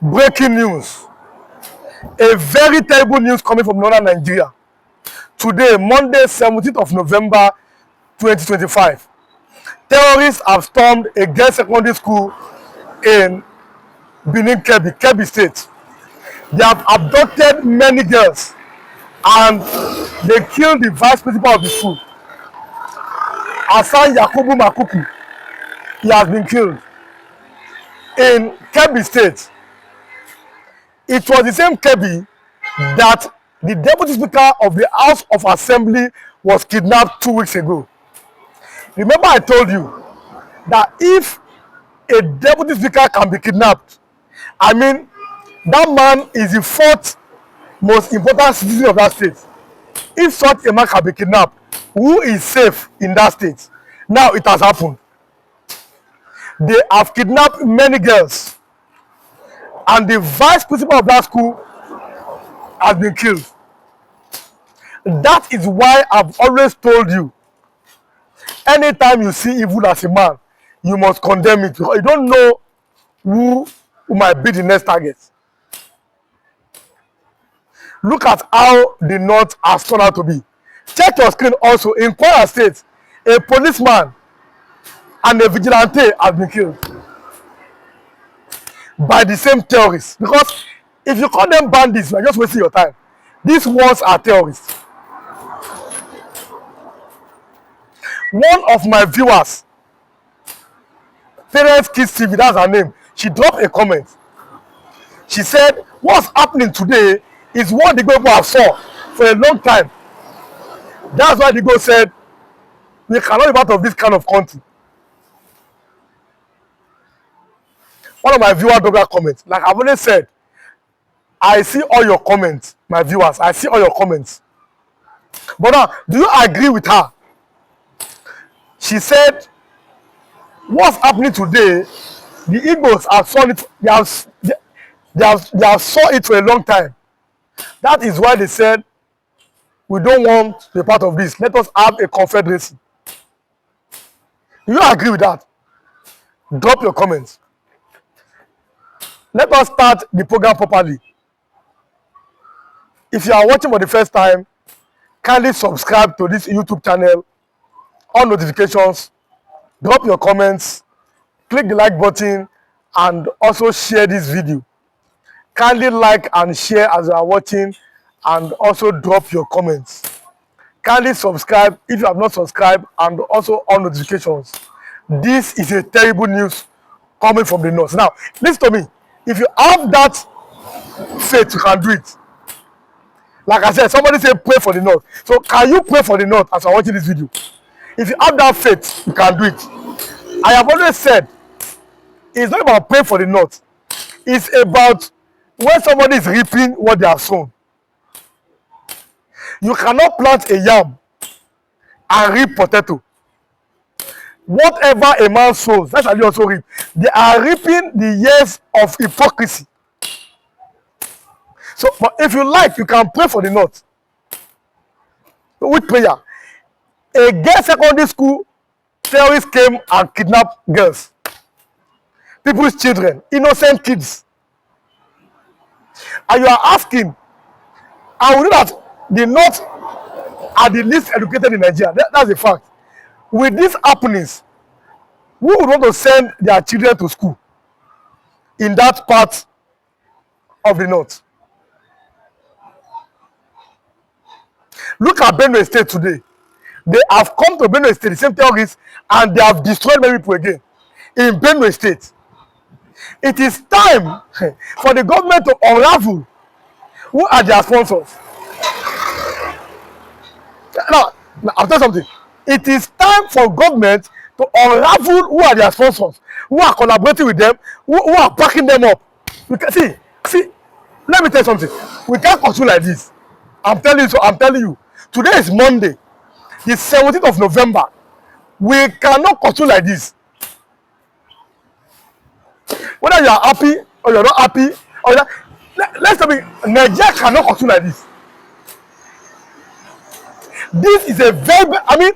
Breaking news. A very terrible news coming from northern Nigeria. Today, Monday, 17th of November, 2025. Terrorists have stormed a girls' secondary school in Benin, Kebbi State. They have abducted many girls and they killed the vice principal of the school. Hassan Yakubu Makuku, he has been killed in Kebbi State. It was the same Kebbi that the deputy speaker of the House of Assembly was kidnapped 2 weeks ago. Remember I told you that if a deputy speaker can be kidnapped, I mean, that man is the fourth most important citizen of that state. If such a man can be kidnapped, who is safe in that state? Now it has happened. They have kidnapped many girls, and the vice principal of that school has been killed. That is why I've always told you, anytime you see evil as a man, you must condemn it. You don't know who might be the next target. Look at how the North has turned out to be. Check your screen also. In Kwara State, a policeman and a vigilante have been killed by the same terrorists. Because if you call them bandits, you are just wasting your time. These ones are terrorists. One of my viewers, Parents Kids TV, that's her name, she dropped a comment. She said, what's happening today is what the people have saw for a long time. That's why the Igbo said, we cannot be part of this kind of country. One of my viewers dropped that comment. Like I've already said, I see all your comments, my viewers. I see all your comments. But now, do you agree with her? She said, what's happening today, the Igbos have saw it, they have saw it for a long time. That is why they said, we don't want to be part of this. Let us have a confederacy. Do you agree with that? Drop your comments. Let us start the program properly. If you are watching for the first time, kindly subscribe to this YouTube channel, on notifications, drop your comments, click the like button, and also share this video. Kindly like and share as you are watching, and also drop your comments. Kindly subscribe if you have not subscribed, and also on notifications. This is a terrible news coming from the North. Now, listen to me. If you have that faith, you can do it. Like I said, somebody said pray for the North. So can you pray for the North as you are watching this video? If you have that faith, you can do it. I have always said, it's not about praying for the North. It's about when somebody is reaping what they have sown. You cannot plant a yam and reap potato. Whatever a man sows, that's how you also reap. They are reaping the years of hypocrisy. So, but if you like, you can pray for the North. With prayer. A girls' secondary school, terrorists came and kidnapped girls. People's children, innocent kids. And you are asking, and we know that the North are the least educated in Nigeria. That's a fact. With these happenings, who would want to send their children to school in that part of the North? Look at Benue State today. They have come to Benue State, the same terrorists, and they have destroyed many people again in Benue State. It is time for the government to unravel who are their sponsors. Now, I'll tell you something. It is time for government to unravel who are their sponsors, who are collaborating with them, who are backing them up. We can see, let me tell you something. We can't continue like this. I'm telling you, so I'm telling you. Today is Monday, the 17th of November. We cannot continue like this. Whether you are happy or you're not happy, or let's tell me, Nigeria cannot continue like this. This is a very,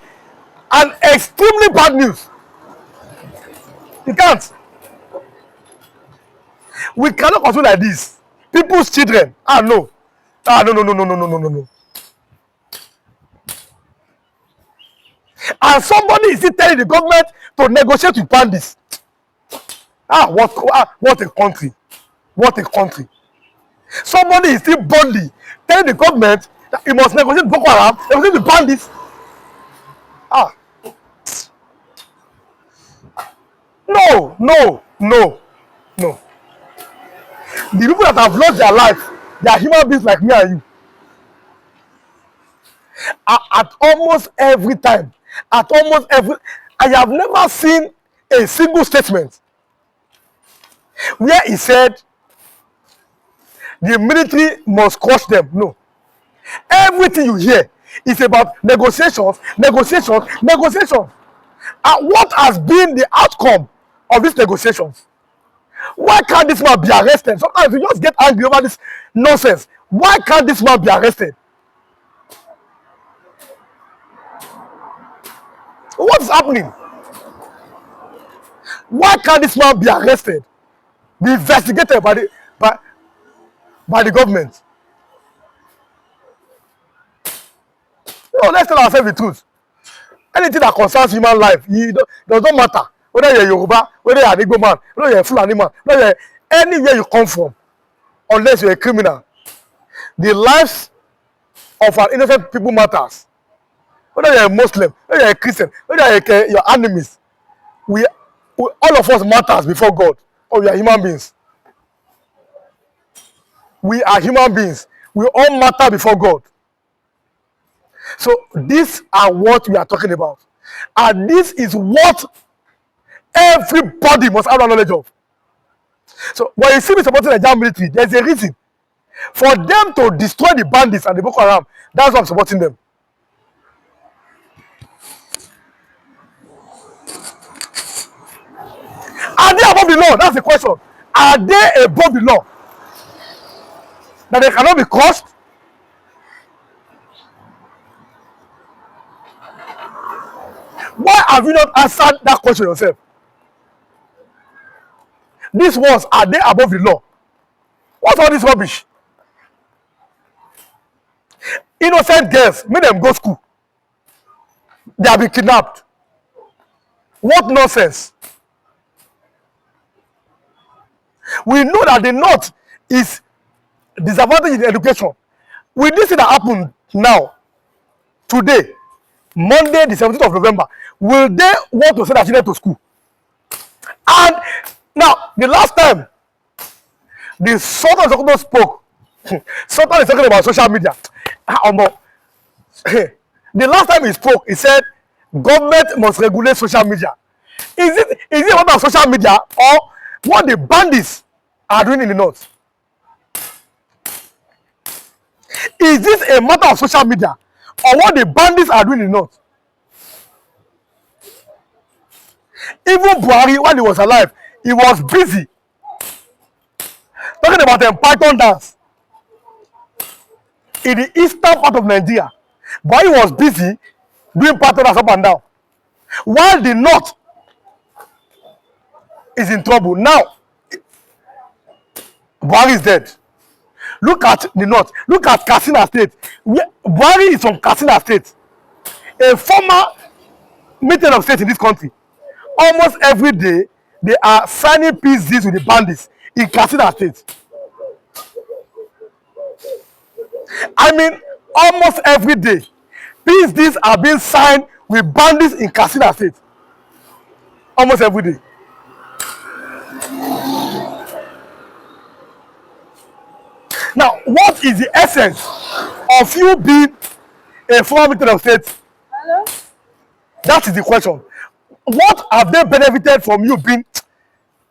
an extremely bad news. You can't. We cannot continue like this. People's children. No. No. And somebody is still telling the government to negotiate with bandits. What a country. What a country. Somebody is still boldly telling the government that he must negotiate with Boko Haram, negotiate with bandits. No. The people that have lost their life, they are human beings like me and you. At almost every time, I have never seen a single statement where he said the military must crush them. No. Everything you hear is about negotiations. And what has been the outcome of these negotiations? Why can't this man be arrested? Sometimes you just get angry over this nonsense. Why can't this man be arrested? What's happening? Why can't this man be arrested? Be investigated by the government? No, let's tell ourselves the truth. Anything that concerns human life, it does not matter whether you're Yoruba, whether you're an Igbo man, whether you're a Fulani man, whether you're anywhere you come from, unless you're a criminal. The lives of our innocent people matters. Whether you're a Muslim, whether you're a Christian, whether you're your enemies, all of us matters before God. Or we are human beings. We are human beings. We all matter before God. So these are what we are talking about. And this is what everybody must have knowledge of. So when you see me supporting the Nigerian military, there's a reason. For them to destroy the bandits and the Boko Haram, that's why I'm supporting them. Are they above the law? That's the question. Are they above the law? That they cannot be crushed? Why have you not answered that question yourself? These ones, are they above the law? What's all this rubbish? Innocent girls, make them go to school. They have been kidnapped. What nonsense? We know that the North is disadvantaged in education. With this thing that happened now, today, Monday, the 17th of November, will they want to send their children to school? And now, the last time the Sultan of Sokoto spoke, Sultan is talking about social media. The last time he spoke, he said, government must regulate social media. Is it a matter of social media or what the bandits are doing in the North? Is this a matter of social media or what the bandits are doing in the North? Even Buhari, while he was alive, he was busy talking about the Python dance in the eastern part of Nigeria. But he was busy doing Python dance up and down, while the North is in trouble. Now, Buhari is dead. Look at the North. Look at Katsina State. Buhari is from Katsina State, a former meeting of state in this country. Almost every day, they are signing peace deals with the bandits in Katsina State. I mean, almost every day, peace deals are being signed with bandits in Katsina State. Almost every day. Now, what is the essence of you being a former meeting of state? Hello? That is the question. What have they benefited from you being?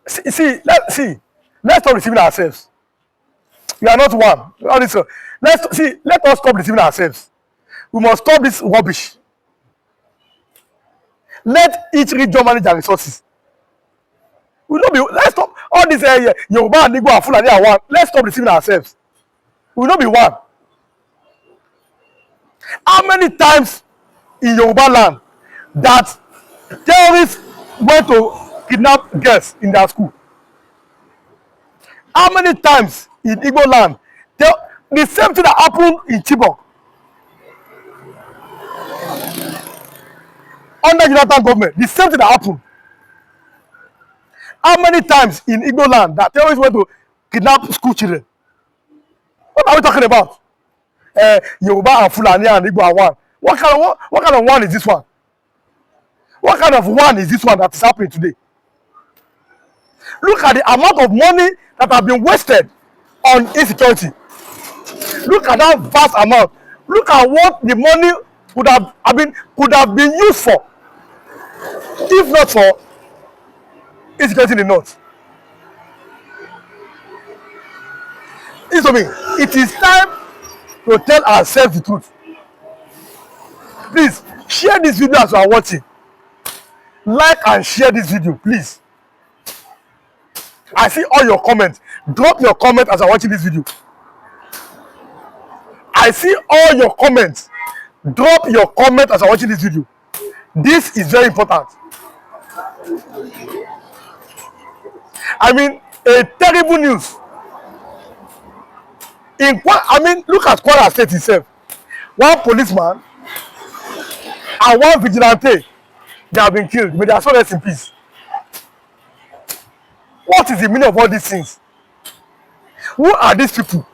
Let's stop deceiving ourselves. We are not one. Let us stop deceiving ourselves. We must stop this rubbish. Let each region manage their resources. Let's stop all this Yoruba and Igbo and Fulani are one. Let's stop deceiving ourselves. We will not be one. How many times in Yoruba land that terrorists went to kidnap girls in their school? How many times in Igbo land, the same thing that happened in Chibok under Jonathan government, the same thing that happened. How many times in Igbo land that terrorists went to kidnap school children? What are we talking about? Yoruba and Fulani and Igbo are one. What kind of one is this one? What kind of one is this one that is happening today? Look at the amount of money that have been wasted on insecurity. Look at that vast amount. Look at what the money could have been used for, if not for insecurity in the north. Listen to me. It is time to tell ourselves the truth. Please share this video as you are watching. Like and share this video, please. I see all your comments. Drop your comment as I'm watching this video. I see all your comments. Drop your comment as I'm watching this video. This is very important. I mean, a terrible news. Look at Kwara State itself. One policeman and one vigilante, they have been killed. May their soul rest in peace. What is the meaning of all these things? Who are these people?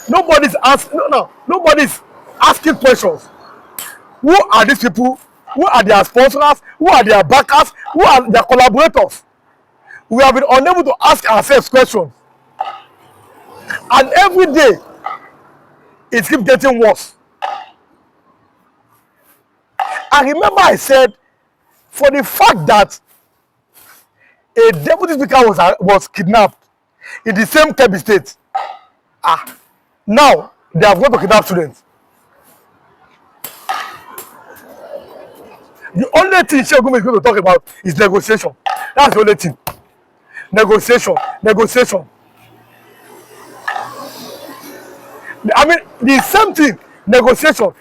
Nobody's asking questions. Who are these people? Who are their sponsors? Who are their backers? Who are their collaborators? We have been unable to ask ourselves questions. And every day, it keeps getting worse. I remember I said, for the fact that a deputy speaker was kidnapped in the same Kebbi state, now they have gone to kidnap students. The only thing Shegun is going to talk about is negotiation. That's the only thing. Negotiation. I mean, the same thing. Negotiation.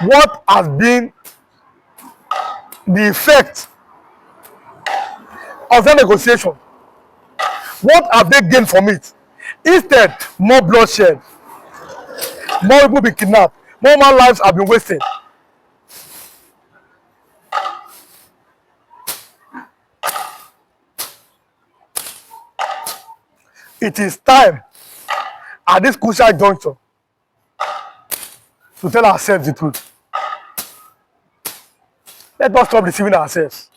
What has been the effect of the negotiation? What have they gained from it? Instead, more bloodshed, more people been kidnapped, more man lives have been wasted. It is time at this crucial juncture to tell ourselves the truth. Let us stop deceiving ourselves.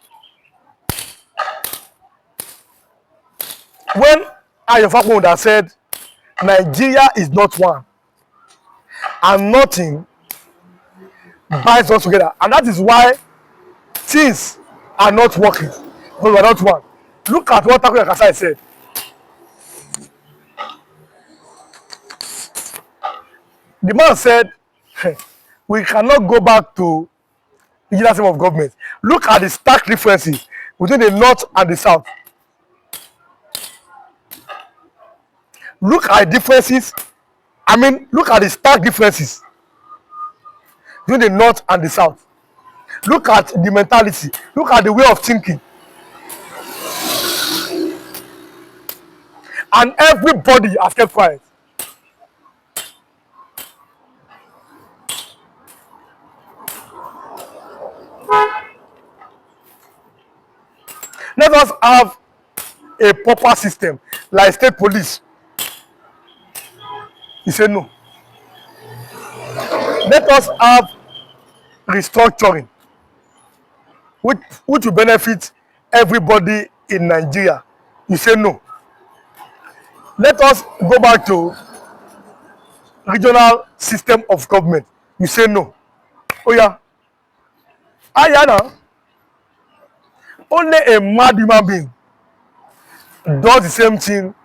When Ayofakun would have said, Nigeria is not one, and nothing binds us together, and that is why things are not working, because we are not one. Look at what Taku Yakasai said. The man said, we cannot go back to regional system of government. Look at the stark differences between the north and the south. Look at the differences. Look at the stark differences between the north and the south. Look at the mentality. Look at the way of thinking. And everybody has kept quiet. Let us have a proper system like state police. He said no. Let us have restructuring which will benefit everybody in Nigeria. You say no. Let us go back to regional system of government. You say no. Oh yeah. Now. Only a mad human being does the same thing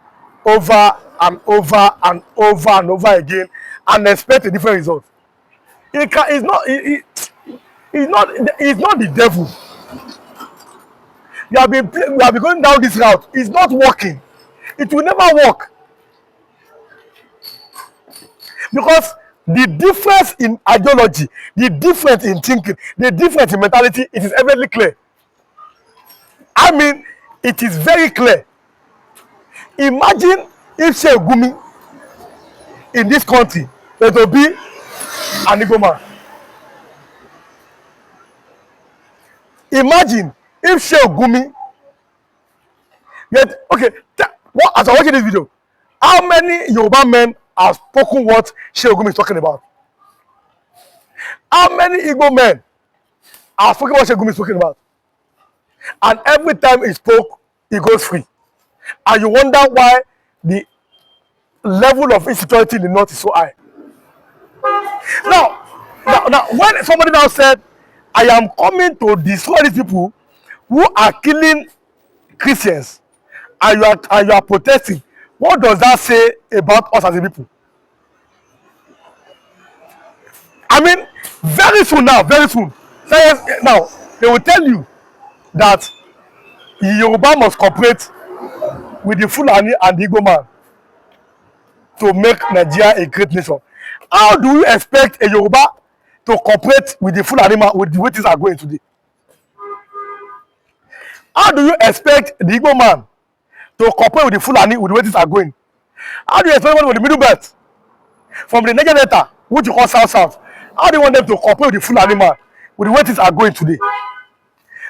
over and over again and expect a different result. He's not the devil. We have been going down this route. It's not working. It will never work. Because the difference in ideology, the difference in thinking, the difference in mentality, it is evidently clear. I mean, it is very clear. Imagine if Sheikh Gumi in this country were to be an Igbo man. Imagine if Sheikh Gumi yet okay. What as I watching this video, how many Yoruba men have spoken what Sheikh Gumi is talking about? How many Igbo men have spoken what Sheikh Gumi is talking about? And every time he spoke, he goes free. And you wonder why the level of insecurity in the north is so high. Now, when somebody now said, I am coming to destroy these people who are killing Christians, and you are protesting, what does that say about us as a people? I mean, very soon, now, they will tell you that Yoruba must cooperate with the Fulani and the Igbo man to make Nigeria a great nation. How do you expect a Yoruba to cooperate with the Fulani man with the way things are going today? How do you expect the Igbo man to cooperate with the Fulani with the way things are going? How do you expect with the middle belt from the Niger Delta, which you call South? How do you want them to cooperate with the Fulani man with the way things are going today?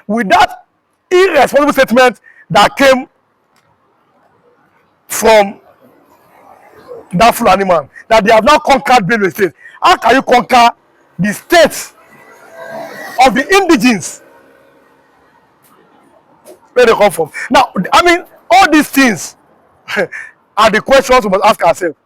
With that irresponsible statement that came from that Fulani man, that they have now conquered Benue State. How can you conquer the states of the indigenes where they come from? Now, I mean, all these things are the questions we must ask ourselves.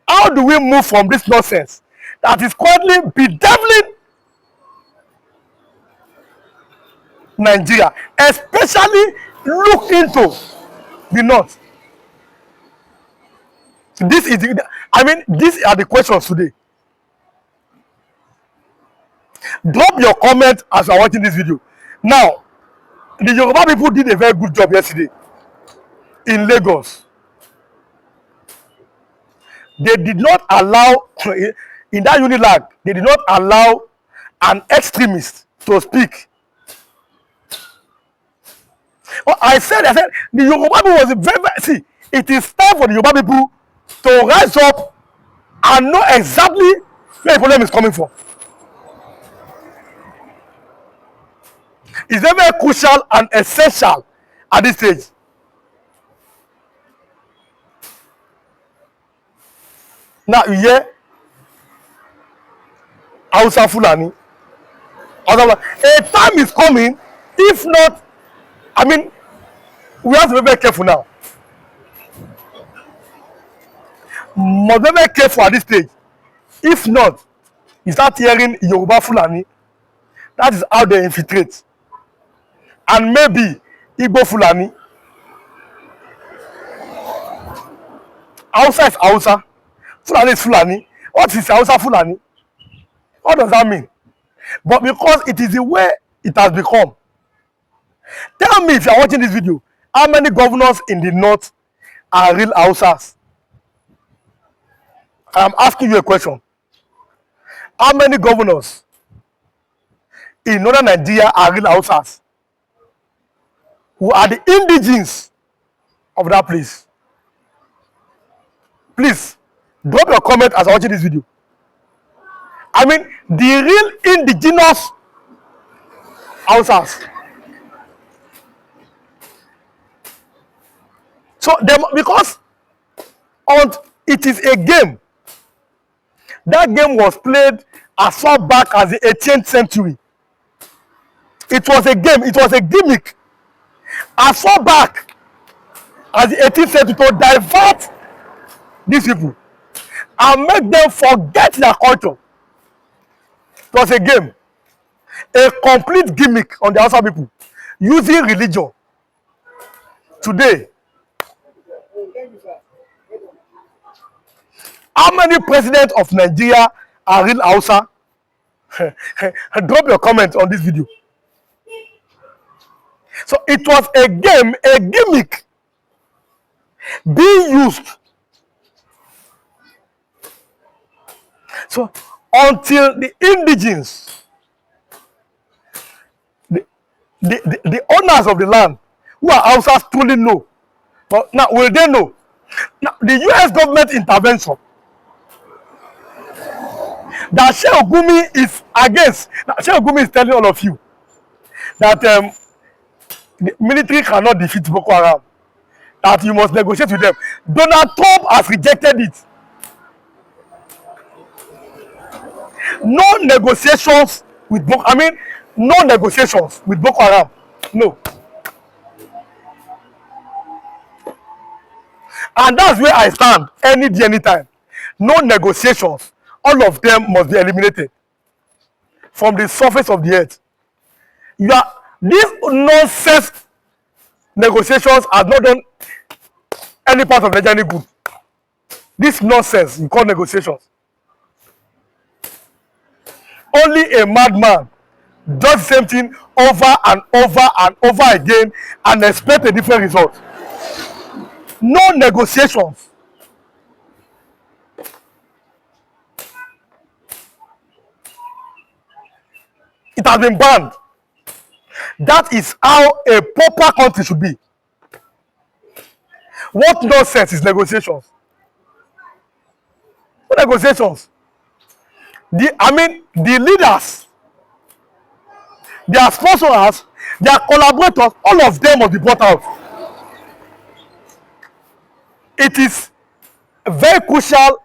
How do we move from this nonsense that is currently bedeviling Nigeria, especially look into the north? These are the questions today. Drop your comment as you are watching this video. Now, the Yoruba people did a very good job yesterday in Lagos. They did not allow, in that Unilag, they did not allow an extremist to speak. Well, I said, the Yoruba people was see, it is time for the Yoruba people to rise up and know exactly where the problem is coming from. It's very, very crucial and essential at this stage. Now, you hear Hausa Fulani. A time is coming, if not, I mean, we have to be very careful now. Must be very careful at this stage. If not, you start hearing Yoruba Fulani. That is how they infiltrate. And maybe Igbo Fulani. Hausa is Hausa. Fulani is Fulani. What is Hausa Fulani? What does that mean? But because it is the way it has become. Tell me, if you are watching this video, how many governors in the north are real Hausas? I am asking you a question. How many governors in northern Nigeria are real Hausas, who are the indigenes of that place? Please, drop your comment as I watch this video. I mean, the real indigenous Hausas. So, because it is a game. That game was played as far back as the 18th century. It was a game. It was a gimmick. As far back as the 18th century to divert these people and make them forget their culture. It was a game. A complete gimmick on the Hausa people using religion. Today, how many presidents of Nigeria are real Hausa? Drop your comment on this video. So it was a game, a gimmick being used So until the indigenes, the owners of the land who are Hausas truly know. But now will they know? Now the US government intervention that Sheikh Gumi is against. Now, Sheikh Gumi is telling all of you that the military cannot defeat Boko Haram, that you must negotiate with them. Donald Trump has rejected it. No negotiations with Boko, no negotiations with Boko Haram. No. And that's where I stand any day, anytime. No negotiations. All of them must be eliminated from the surface of the earth. These nonsense negotiations have not done any part of Nigeria any good. This nonsense you call negotiations. Only a madman does the same thing over and over and over again and expect a different result. No negotiations. It has been banned. That is how a proper country should be. What nonsense is negotiations? What negotiations? The leaders, their sponsors, their collaborators, all of them must be brought out. It is very crucial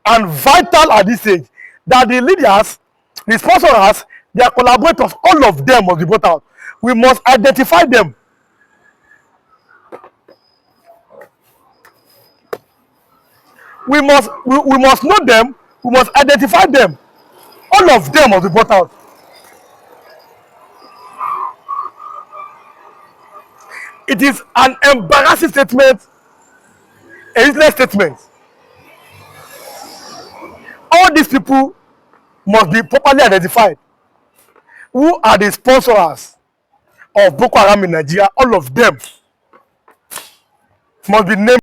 and vital at this stage that the leaders, the sponsors, their collaborators, all of them must be brought out. We must identify them. We must know them. We must identify them. All of them must be brought out. It is an embarrassing statement, a useless statement. All these people must be properly identified. Who are the sponsors of Boko Haram in Nigeria? All of them must be named.